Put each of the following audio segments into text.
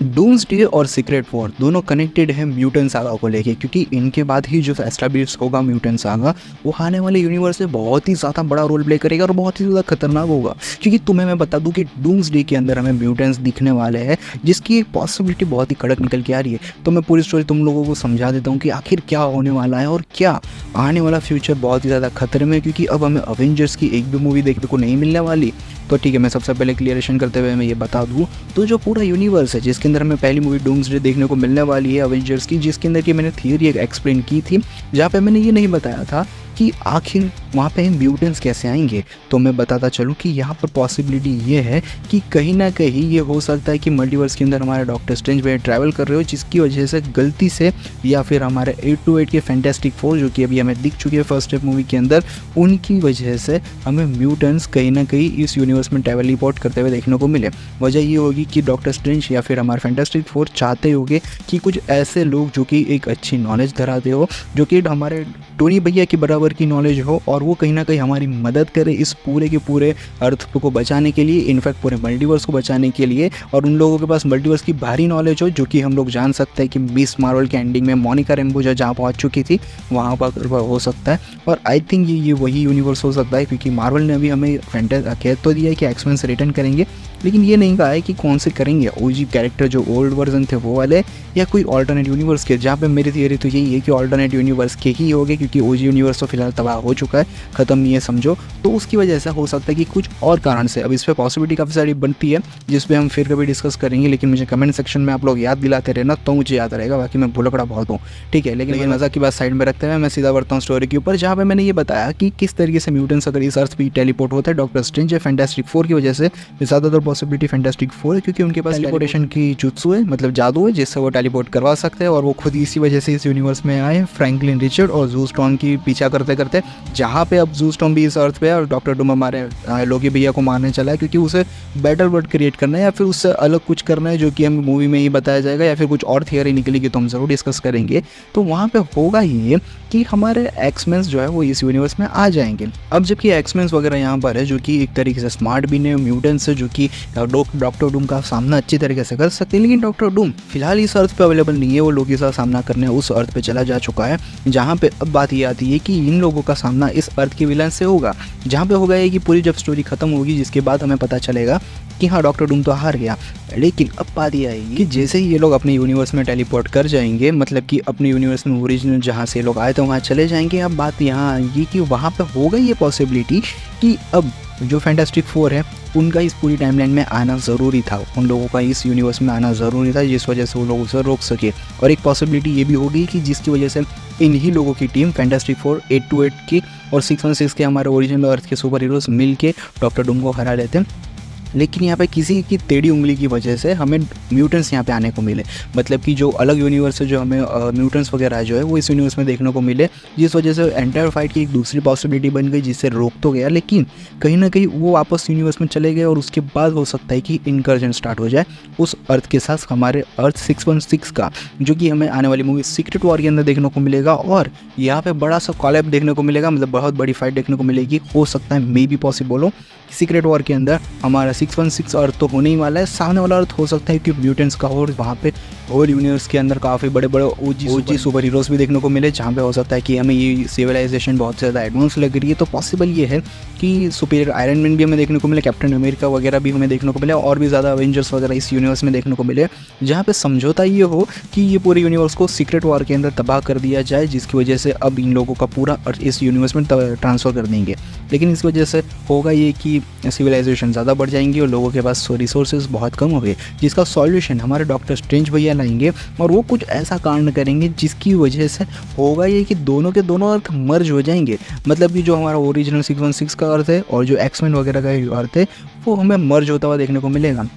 Doomsday और secret war दोनों connected है म्यूटेंट सागा को लेके, क्योंकि इनके बाद ही जो एस्टैब्लिश होगा म्यूटेंट सागा वो आने वाले यूनिवर्स में बहुत ही ज़्यादा बड़ा रोल प्ले करेगा और बहुत ही ज़्यादा खतरनाक होगा। क्योंकि तुम्हें मैं बता दूं कि डूम्सडे के अंदर हमें म्यूटेंट्स दिखने वाले हैं, जिसकी एक पॉसिबिलिटी बहुत ही कड़क निकल के आ रही है। तो मैं पूरी स्टोरी तुम लोगों को समझा देता हूँ कि आखिर क्या होने वाला है और क्या आने वाला फ्यूचर बहुत ही ज़्यादा खतरे में, क्योंकि अब हमें अवेंजर्स की एक भी मूवी देखने को नहीं मिलने वाली। तो ठीक है, मैं सबसे पहले क्लियरेशन करते हुए मैं ये बता दूँ, तो जो पूरा यूनिवर्स है जिसके अंदर हमें पहली मूवी डूम्सडे देखने को मिलने वाली है अवेंजर्स की, जिसके अंदर की मैंने थियरी एक एक्सप्लेन की थी, जहाँ पे मैंने ये नहीं बताया था कि आखिर वहाँ पे म्यूटेंट्स कैसे आएंगे। तो मैं बताता चलूँ कि यहाँ पर पॉसिबिलिटी ये है कि कहीं ना कहीं ये हो सकता है कि मल्टीवर्स के अंदर हमारे डॉक्टर स्ट्रेंज भाई ट्रैवल कर रहे हो, जिसकी वजह से गलती से या फिर हमारे 828 के फैंटास्टिक फोर जो कि अभी हमें दिख चुकी है फर्स्ट स्टेप मूवी के अंदर, उनकी वजह से हमें म्यूटेंट्स कहीं ना कहीं इस यूनिवर्स में ट्रैवल रिपोर्ट करते हुए देखने को मिले। वजह ये होगी कि डॉक्टर स्ट्रेंज या फिर हमारे फैंटास्टिक फोर चाहते होंगे कि कुछ ऐसे लोग जो कि एक अच्छी नॉलेज धराते हो, जो कि हमारे टोनी भैया की बराबर की नॉलेज हो, और वो कहीं ना कहीं हमारी मदद करे इस पूरे के पूरे अर्थ को बचाने के लिए, इनफैक्ट पूरे मल्टीवर्स को बचाने के लिए। और उन लोगों के पास मल्टीवर्स की भारी नॉलेज हो, जो कि हम लोग जान सकते हैं कि मिस मार्वल के एंडिंग में मोनिका रेम्बो जहाँ पहुँच चुकी थी वहाँ पर हो सकता है। और आई थिंक ये वही यूनिवर्स हो सकता है, क्योंकि मार्वल ने अभी हमें कह तो दिया है कि एक्समैन से रिटर्न करेंगे, लेकिन ये नहीं कहा है कि कौन से करेंगे, ओजी कैरेक्टर जो ओल्ड वर्जन थे वो वाले या कोई ऑल्टरनेट यूनिवर्स के। जहाँ पे मेरी थियरी तो यही है कि ऑल्टरनेट यूनिवर्स के ही होंगे, क्योंकि ओजी यूनिवर्स तो फिलहाल तबाह हो चुका है, ख़त्म नहीं है समझो। तो उसकी वजह से हो सकता है कि कुछ और कारण से, अब इस पर पॉसिबिलिटी काफ़ी सारी बनती है जिस पे हम फिर कभी डिस्कस करेंगे, लेकिन मुझे कमेंट सेक्शन में आप लोग याद दिलाते रहना तो मुझे याद रहेगा, बाकी मैं भुलकड़ा बहुत हूँ, ठीक है। लेकिन मज़ा की बात साइड में रखते हुए मैं सीधा बढ़ता हूँ स्टोरी के ऊपर, जहाँ पे मैंने ये बताया कि किस तरीके से म्यूटेंट्स अगर इस अर्थ पे टेलीपोर्ट होता है डॉक्टर स्ट्रेंज या फैंटास्टिक फोर की वजह से। ज़्यादातर पॉसिबिलिटी फैंटास्टिक फोर है, क्योंकि उनके पास टेलीपोर्टेशन की जुत्सु है, मतलब जादू है, जिससे वो टेलीपोर्ट करवा सकते हैं, और वो खुद इसी वजह से इस यूनिवर्स में आए फ्रैंकलिन रिचर्ड और जू स्टॉर्म की पीछा करते करते, जहाँ पे अब जू स्टॉर्म भी इस अर्थ पे है और डॉक्टर डूम हमारे लोकी भैया को मारने चला है, क्योंकि उसे बेटर वर्ल्ड क्रिएट करना है या फिर उससे अलग कुछ करना है, जो कि हमें मूवी में ही बताया जाएगा, या फिर कुछ और थियरी निकलेगी तो हम जरूर डिस्कस करेंगे। तो वहाँ पे होगा ये कि हमारे एक्समैन जो है वो इस यूनिवर्स में आ जाएंगे। अब जबकि एक्समैन वगैरह यहाँ पर है, जो कि एक तरीके से स्मार्ट भी नहीं, म्यूटेंट्स है जो कि डॉक्टर डूम का सामना अच्छी तरीके से कर सकते हैं, लेकिन डॉक्टर डूम फिलहाल इस अर्थ पे अवेलेबल नहीं है, वो लोकी का सामना करने उस अर्थ पे चला जा चुका है। जहाँ पे अब बात ये आती है कि इन लोगों का सामना इस अर्थ के विलन से होगा, जहाँ पे होगा ये कि पूरी जब स्टोरी खत्म होगी, जिसके बाद हमें पता चलेगा कि हाँ डॉक्टर डूम तो हार गया। लेकिन अब बात ये आएगी कि जैसे ही ये लोग अपने यूनिवर्स में टेलीपोर्ट कर जाएंगे, मतलब कि अपने यूनिवर्स में ओरिजिनल जहाँ से लोग आए थे वहाँ चले जाएंगे। अब बात यहाँ आएगी कि वहाँ पे होगा ये पॉसिबिलिटी कि अब जो फैंटास्टिक फोर है उनका इस पूरी टाइमलाइन में आना ज़रूरी था, उन लोगों का इस यूनिवर्स में आना ज़रूरी था, जिस वजह से वो लोग उसे रोक सके। और एक पॉसिबिलिटी ये भी होगी कि जिसकी वजह से इन्हीं लोगों की टीम फैंटास्टिक फोर 828 की और 616 के हमारे ओरिजिनल अर्थ के सुपर हीरोज़ मिल के डॉक्टर डूम को हरा लेते हैं। लेकिन यहाँ पे किसी की टेढ़ी उंगली की वजह से हमें म्यूटेंट्स यहाँ पे आने को मिले, मतलब कि जो अलग यूनिवर्स है, जो हमें म्यूटेंट्स वगैरह जो है वो इस यूनिवर्स में देखने को मिले, जिस वजह से एंटायर फाइट की एक दूसरी पॉसिबिलिटी बन गई, जिससे रोक तो गया, लेकिन कहीं ना कहीं वो वापस यूनिवर्स में चले गए। और उसके बाद हो सकता है कि इनकर्जन स्टार्ट हो जाए उस अर्थ के साथ, हमारे अर्थ 616 का, जो कि हमें आने वाली मूवी सीक्रेट वॉर के अंदर देखने को मिलेगा। और यहाँ पे बड़ा सा कॉलैब देखने को मिलेगा, मतलब बहुत बड़ी फाइट देखने को मिलेगी। हो सकता है मे बी पॉसिबल हो सीक्रेट वॉर के अंदर हमारा 616 अर्थ तो होने ही वाला है, सामने वाला अर्थ हो सकता है कि म्यूटेंट्स का, और वहाँ पे होल यूनिवर्स के अंदर काफ़ी बड़े बड़े ओजी सुपर हीरोज़ भी देखने को मिले, जहाँ पे हो सकता है कि हमें ये सिविलाइजेशन बहुत ज़्यादा एडवांस लग रही है। तो पॉसिबल ये है कि सुपीरियर आयरन मैन भी हमें देखने को मिले, कैप्टन अमेरिका वगैरह भी हमें देखने को मिले, और भी ज़्यादा अवेंजर्स वगैरह इस यूनिवर्स में देखने को मिले, जहाँ पे समझौता ये हो कि ये पूरे यूनिवर्स को सीक्रेट वॉर के अंदर तबाह कर दिया जाए, जिसकी वजह से अब इन लोगों का पूरा अर्थ इस यूनिवर्स में ट्रांसफ़र कर देंगे। लेकिन इस वजह से होगा ये कि सिविलाइजेशन ज़्यादा बढ़ जाएंगी और लोगों के पास रिसोर्सेज बहुत कम हो गए, जिसका सॉल्यूशन हमारे डॉक्टर स्ट्रेंज भैया लाएंगे, और वो कुछ ऐसा कांड करेंगे जिसकी वजह से होगा ये कि दोनों के दोनों अर्थ मर्ज हो जाएंगे। मतलब कि जो हमारा ओरिजिनल 616 का अर्थ है और जो एक्समैन वगैरह का अर्थ है वो हमें मर्ज होता हुआ देखने को मिलेगा,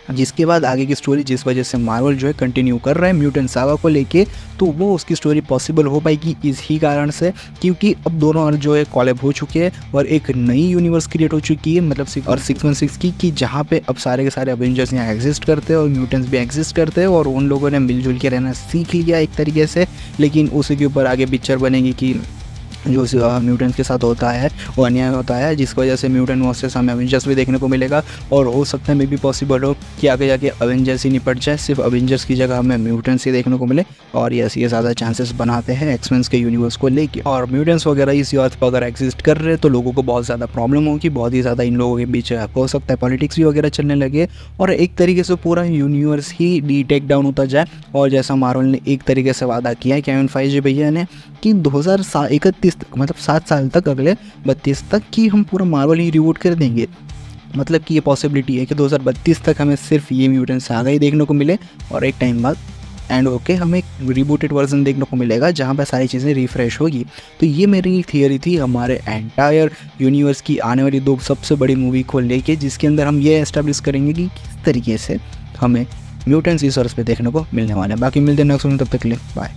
जिसके बाद आगे की स्टोरी जिस वजह से मार्वल जो है कंटिन्यू कर रहा है म्यूटेंट सागा को लेके, तो वो उसकी स्टोरी पॉसिबल हो पाएगी इसी कारण से, क्योंकि अब दोनों अर्थ जो है कॉलेब हो चुके हैं और एक नई यूनिवर्स क्रिएट हो चुकी है, मतलब और 616 की, कि जहाँ पे अब सारे के सारे अवेंजर्स यहाँ एग्जिस्ट करते हैं और म्यूटेंट्स भी एग्जिस्ट करते हैं, और उन लोगों ने मिलजुल के रहना सीख लिया एक तरीके से। लेकिन उसी के ऊपर आगे पिक्चर बनेगी कि जो म्यूटेंट्स के साथ होता है वो अन्याय होता है, जिसकी वजह से म्यूटेंट वर्सेस हमें अवेंजर्स भी देखने को मिलेगा। और हो सकता है मे भी पॉसिबल हो कि आगे जाके अवेंजर्स ही निपट जाए, सिर्फ अवेंजर्स की जगह हमें म्यूटेंट्स ही देखने को मिले। और यस, ये ज़्यादा चांसेस बनाते हैं एक्समेन के यूनिवर्स को लेके। और म्यूटेंट्स वगैरह इस अर्थ पर अगर एग्जिस्ट कर रहे तो लोगों को बहुत ज़्यादा प्रॉब्लम होगी, बहुत ही ज़्यादा इन लोगों के बीच हो सकता है पॉलिटिक्स भी वगैरह चलने लगे और एक तरीके से पूरा यूनिवर्स ही टेक डाउन होता जाए। और जैसा मार्वल ने एक तरीके से वादा किया है केविन फेइजी भैया ने कि 2031 तक, मतलब 7 साल तक, अगले 32 तक की हम पूरा मार्वल ही रिबूट कर देंगे। मतलब कि ये पॉसिबिलिटी है कि 2032 तक हमें सिर्फ ये म्यूटेंट सागा ही देखने को मिले और एक टाइम बाद एंड ओके हमें एक रिबूटेड वर्जन देखने को मिलेगा जहाँ पर सारी चीज़ें रिफ्रेश होगी। तो ये मेरी थियरी थी हमारे एंटायर यूनिवर्स की आने वाली 2 सबसे बड़ी मूवी को लेके, जिसके अंदर हम ये एस्टेब्लिश करेंगे कि किस तरीके से हमें म्यूटेंट्स इस अर्थ पे देखने को मिलने वाले हैं। बाकी मिलते हैं नेक्स्ट में, तब तक के लिए बाय।